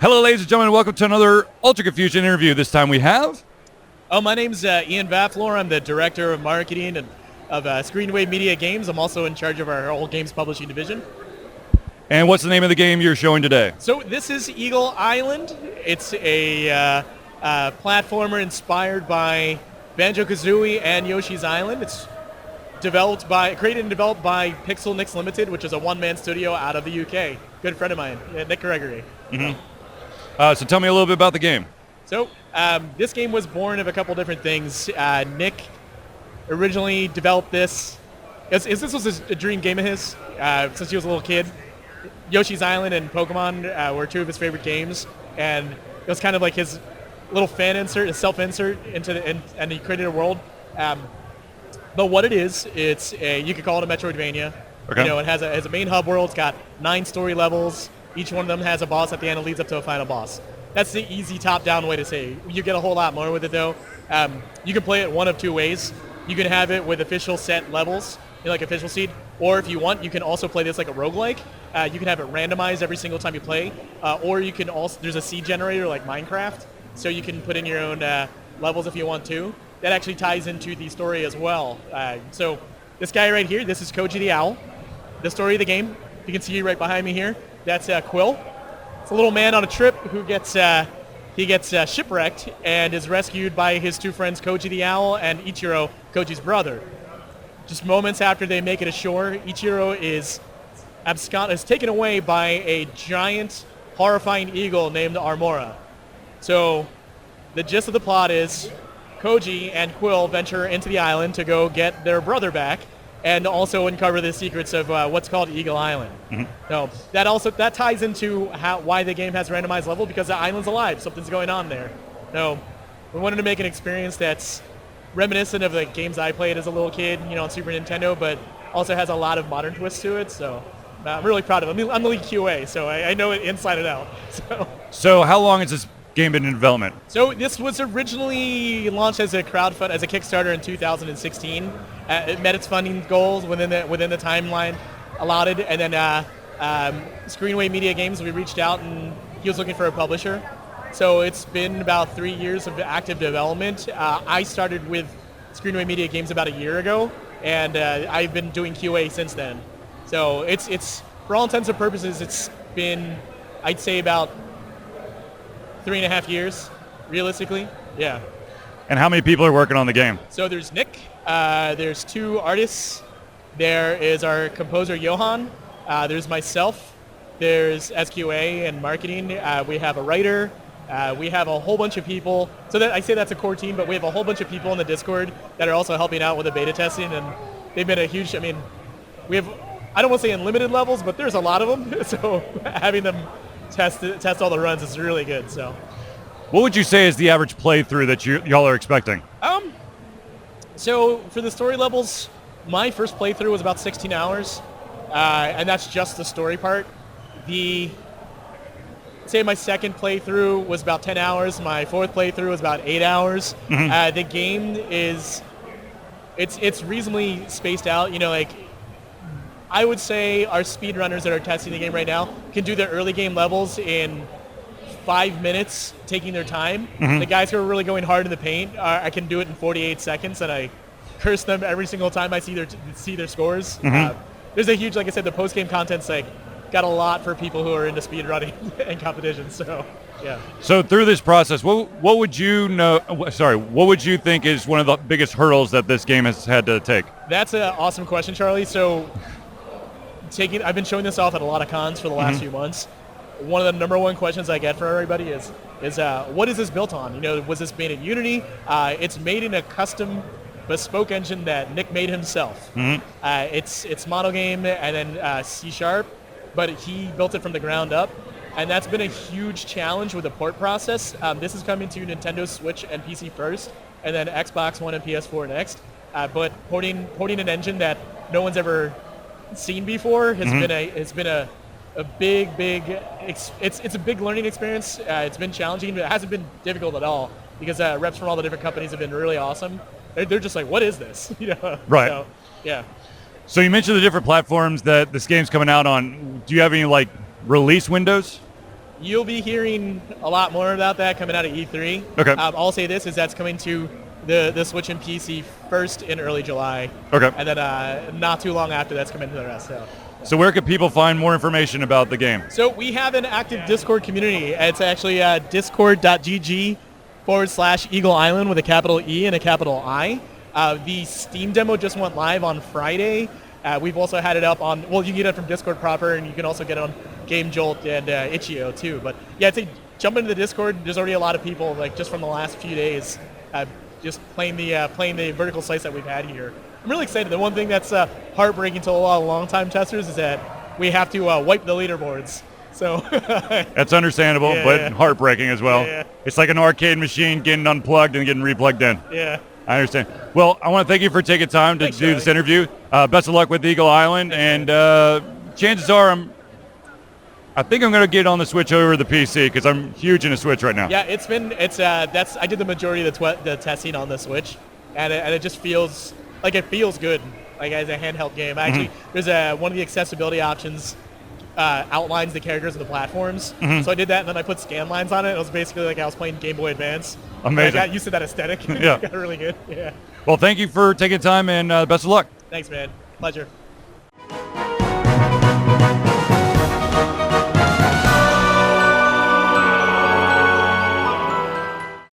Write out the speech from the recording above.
Hello, ladies and gentlemen. Welcome to another Ultra Confusion interview. This time we have... my name's Ian Valfor. I'm the director of marketing and of Screenwave Media Games. I'm also in charge of our whole games publishing division. And what's the name of the game you're showing today? So this is Eagle Island. It's a platformer inspired by Banjo-Kazooie and Yoshi's Island. It's created and developed by Pixel Nix Limited, which is a one-man studio out of the UK. Good friend of mine, Nick Gregory. Mm-hmm. So tell me a little bit about the game. So this game was born of a couple different things. Nick originally developed this. This was a dream game of his since he was a little kid. Yoshi's Island and Pokemon were two of his favorite games, and it was kind of like his little fan insert, his self-insert into and he created a world. But what it is, you could call it a Metroidvania. Okay. You know, it has a main hub world. It's got 9 story levels. Each one of them has a boss at the end that leads up to a final boss. That's the easy top-down way to say it. You get a whole lot more with it, though. You can play it one of two ways. You can have it with official set levels, like official seed, or if you want, you can also play this like a roguelike. You can have it randomized every single time you play, or you can also, there's a seed generator like Minecraft, so you can put in your own levels if you want to. That actually ties into the story as well. So this guy right here, this is Koji the Owl. The story of the game, you can see right behind me here, that's Quill. It's a little man on a trip who gets shipwrecked and is rescued by his two friends, Koji the Owl and Ichiro, Koji's brother. Just moments after they make it ashore, Ichiro is taken away by a giant, horrifying eagle named Armaura. So the gist of the plot is Koji and Quill venture into the island to go get their brother back and also uncover the secrets of what's called Eagle Island. Mm-hmm. So that ties into why the game has randomized level, because the island's alive. Something's going on there. So we wanted to make an experience that's reminiscent of the games I played as a little kid, on Super Nintendo, but also has a lot of modern twists to it. So I'm really proud of it. I'm the lead QA, so I know it inside and out. So how long has this game been in development? So this was originally launched as a crowdfund, as a Kickstarter in 2016. It met its funding goals within the timeline allotted, and then Screenwave Media Games, we reached out and he was looking for a publisher. So it's been about 3 years of active development. I started with Screenwave Media Games about a year ago, and I've been doing QA since then. So it's for all intents and purposes, it's been, I'd say, about 3.5 years, realistically. Yeah. And how many people are working on the game? So there's Nick, there's 2 artists, there is our composer Johan, there's myself, there's SQA and marketing, we have a writer, we have a whole bunch of people. So I say that's a core team, but we have a whole bunch of people in the Discord that are also helping out with the beta testing, and they've been a huge, we have, I don't want to say unlimited levels, but there's a lot of them, so having them test all the runs is really good. So what would you say is the average playthrough that y'all are expecting? So for the story levels, my first playthrough was about 16 hours, and that's just the story part. Say my second playthrough was about 10 hours. My fourth playthrough was about 8 hours. Mm-hmm. The game it's reasonably spaced out. I would say our speedrunners that are testing the game right now can do their early game levels in 5 minutes, taking their time. Mm-hmm. The guys who are really going hard in the paint, I can do it in 48 seconds, and I curse them every single time I see their scores. Mm-hmm. There's a huge, like I said, the post-game content's got a lot for people who are into speedrunning and competition. So, yeah. So through this process, what would you think is one of the biggest hurdles that this game has had to take? That's an awesome question, Charlie. So I've been showing this off at a lot of cons for the last few months. One of the number one questions I get from everybody is what is this built on? Was this made in Unity? It's made in a custom bespoke engine that Nick made himself. Mm-hmm. It's monogame and then C#, but he built it from the ground up. And that's been a huge challenge with the port process. This is coming to Nintendo Switch and PC first, and then Xbox One and PS4 next. But porting an engine that no one's ever seen before has been a big it's a big learning experience. It's been challenging, but it hasn't been difficult at all, because reps from all the different companies have been really awesome. They're just like, what is this? Right. So, yeah. So you mentioned the different platforms that this game's coming out on. Do you have any release windows? You'll be hearing a lot more about that coming out of E3. Okay. I'll say this is that's coming to the Switch and PC first in early July. Okay. And then not too long after that's coming to the rest. So where could people find more information about the game? So we have an active Discord community. It's actually discord.gg/Eagle Island with a capital E and a capital I. The Steam demo just went live on Friday. We've also had it up on, well, you can get it from Discord proper, and you can also get it on Game Jolt and Ichiro too. But yeah, I'd say jump into the Discord. There's already a lot of people, like just from the last few days, just playing the vertical slice that we've had here. I'm really excited. The one thing that's heartbreaking to a lot of long-time testers is that we have to wipe the leaderboards. So that's understandable, but heartbreaking as well. Yeah. It's like an arcade machine getting unplugged and getting replugged in. Yeah. I understand. Well, I want to thank you for taking time to do this interview. Best of luck with Eagle Island, and chances are I think I'm going to get on the Switch over the PC because I'm huge into Switch right now. Yeah, I did the majority of the testing on the Switch, and it just feels like it feels good, like as a handheld game. Actually, there's one of the accessibility options outlines the characters and the platforms. So I did that, and then I put scan lines on it. It was basically like I was playing Game Boy Advance. Amazing. I got used to that aesthetic. Yeah. Got really good. Yeah. Well, thank you for taking time, and best of luck. Thanks, man. Pleasure.